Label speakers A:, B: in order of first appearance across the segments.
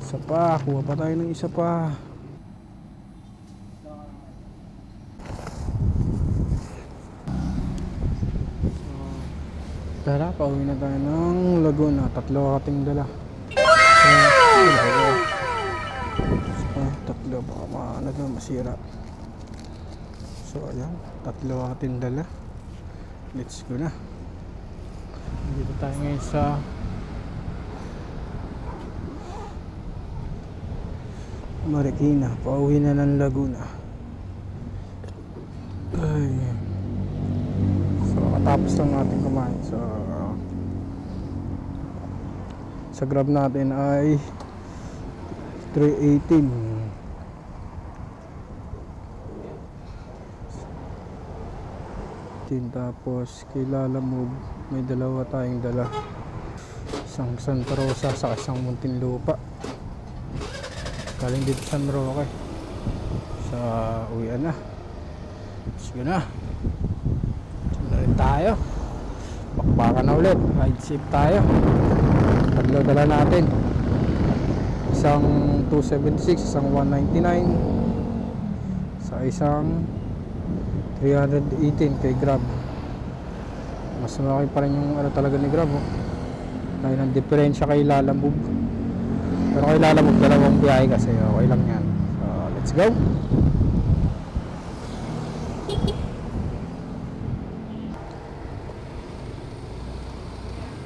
A: Isa pa, kuha pa tayo ng isa pa. Tara, pauwi na tayo ng Laguna. 3 ating dala. Tatlo, baka maano na masira. So ayan, 3 ating dala. Let's go na. Dito tayo ngayon sa Marikina. Pauwi na ng Laguna. Ay. So katapos lang natin kumain. So sa Grab natin ay 318. Tapos kay Lalamove may dalawa tayong dala. Isang Santa Rosa sa isang Muntinlupa. Galing dito San Roque. Sa uwian na. Let's go na. Sino rin tayo. Bakbakan na ulit. Ride safe tayo. Tatlo dala natin. Isang 276, isang 199, sa isang 318 kay Grab. Mas malaki pa rin yung ano talaga ni Grab, oh. Dahil ng diferensya kay Lalamove. Pero kay Lalamove dalawang biyahe kasi okay lang yan. So let's go.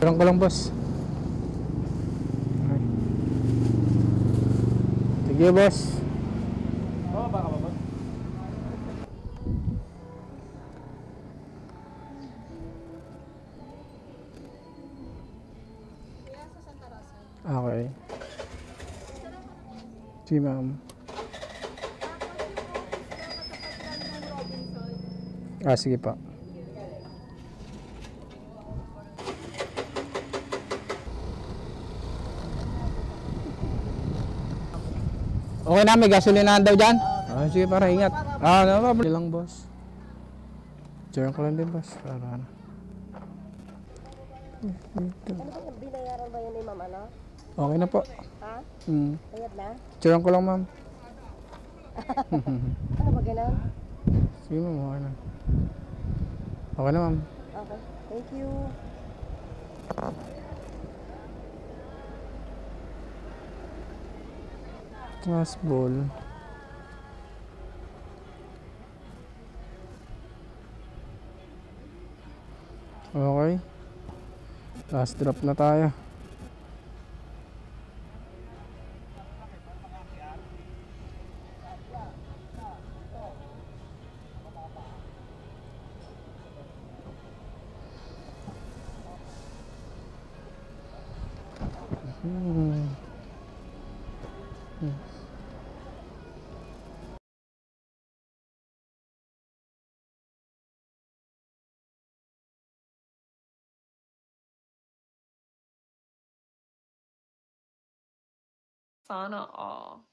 A: Parang ko lang boss. Okay. Sige boss.
B: Oo, baka ba boss?
A: Okay. Si ma'am. Sige pa. Okay na, may gasolinahan daw dyan? Sige, para ingat. No, lang boss. Diyan ko lang din boss. Para ano.
C: Ano ba, binayaran ba yun ni ma'am, ano?
A: Okay na po.
C: Ha? Bayad na?
A: Diyan ko lang ma'am.
C: Ano ba ganun?
A: Sige ma'am, okay na. Okay na ma'am.
C: Okay, thank you.
A: Last ball. Okay. Last drop na tayo.
D: Sana all.